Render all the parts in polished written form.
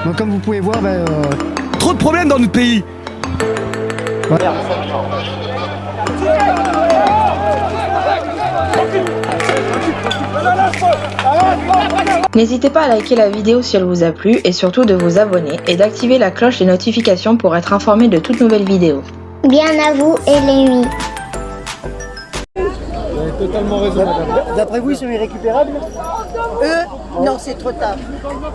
Donc comme vous pouvez voir, Trop de problèmes dans notre pays. Voilà. N'hésitez pas à liker la vidéo si elle vous a plu et surtout de vous abonner et d'activer la cloche des notifications pour être informé de toutes nouvelles vidéos. Bien à vous et les nuits. Vous avez totalement raison, madame. D'après vous, ils sont irrécupérables? Eux, non, c'est trop tard.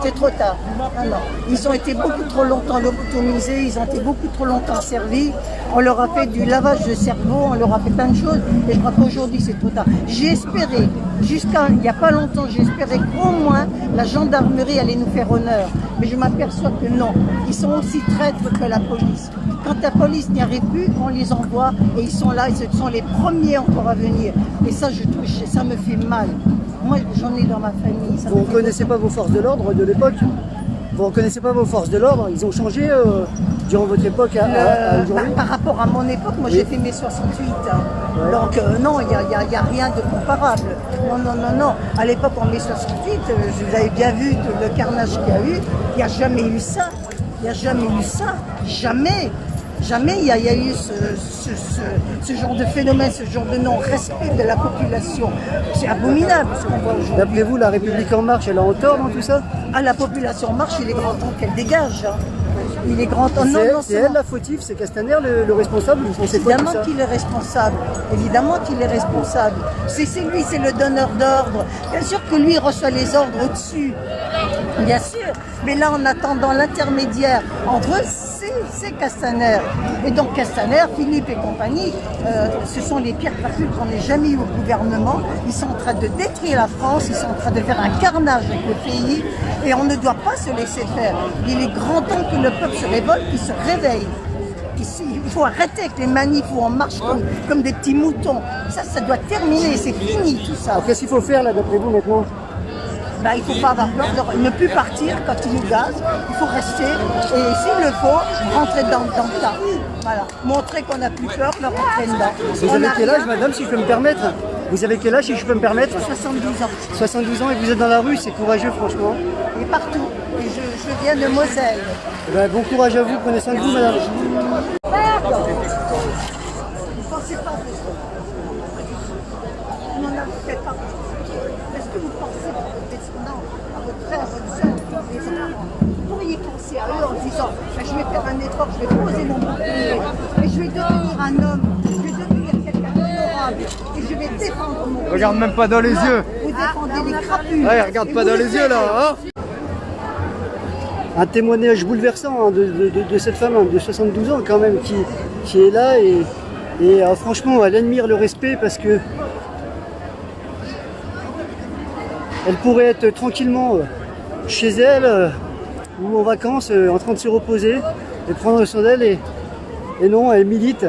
C'est trop tard. Non, non. Ils ont été beaucoup trop longtemps lobotomisés, ils ont été beaucoup trop longtemps servis. On leur a fait du lavage de cerveau, on leur a fait plein de choses. Et je crois qu'aujourd'hui, c'est trop tard. J'ai espéré, jusqu'à il n'y a pas longtemps, j'ai espéré qu'au moins la gendarmerie allait nous faire honneur. Mais je m'aperçois que non. Ils sont aussi traîtres que la police. Quand la police n'y arrive plus, on les envoie et ils sont là et ce sont les premiers encore à venir. Et ça, je touche, ça me fait mal. Moi, j'en ai dans ma famille. Vous ne reconnaissez pas vos forces de l'ordre de l'époque? Vous ne reconnaissez pas vos forces de l'ordre? Ils ont changé durant votre époque à aujourd'hui? Par rapport à mon époque, moi j'ai fait mai 68. Hein. Ouais. Donc non, il n'y a rien de comparable. Non, non, non, non. À l'époque, en mai 68, vous avez bien vu le carnage qu'il y a eu. Il n'y a jamais eu ça. Il n'y a jamais eu ça. Jamais. Jamais il y a eu ce genre de phénomène, ce genre de non-respect de la population. C'est abominable ce qu'on voit aujourd'hui. D'après vous, la République En Marche, elle a en tort dans tout ça? Ah, la population En Marche, il est grand temps qu'elle dégage. Hein. Il est grand temps. C'est elle la fautive, c'est Castaner le responsable? Évidemment qu'il est responsable. Évidemment qu'il est responsable. C'est lui, c'est le donneur d'ordre. Bien sûr que lui reçoit les ordres au-dessus. Bien sûr. Mais là, en attendant l'intermédiaire entre eux, c'est Castaner. Et donc Castaner, Philippe et compagnie, ce sont les pires trafics qu'on ait jamais eu au gouvernement. Ils sont en train de détruire la France, ils sont en train de faire un carnage avec le pays et on ne doit pas se laisser faire. Il est grand temps que le peuple se révolte, qu'il se réveille. Il faut arrêter avec les manifs où on marche comme des petits moutons. Ça doit terminer, c'est fini tout ça. Qu'est-ce qu'il faut faire là d'après vous maintenant? Il ne faut pas avoir peur, ne plus partir quand ils nous gazent, il faut rester et s'il le faut, rentrer dans le tas. Voilà. Montrer qu'on n'a plus peur, leur rentrer dedans. Vous avez quel âge, madame, si je peux me permettre? Vous avez quel âge, si je peux me permettre? 72 ans. 72 ans et vous êtes dans la rue, c'est courageux franchement. Et partout. Et je viens de Moselle. Bon courage à vous, prenez soin de vous, madame. Vous pensez pas que on en a fait pas. Est-ce que vous pensez à votre descendant, à votre frère, à votre soeur, les parents? Vous pourriez penser à eux en disant je vais faire un effort, je vais poser mon bouclier, et je vais devenir un homme, je vais devenir quelqu'un d'honorable, et je vais défendre mon pays. Regarde même pas dans les yeux. Vous défendez les crapus. Ouais, regarde pas dans les yeux là, hein. Un témoignage bouleversant de cette femme de 72 ans quand même qui est là et franchement elle admire le respect parce que elle pourrait être tranquillement chez elle ou en vacances en train de se reposer et prendre soin d'elle et non, elle milite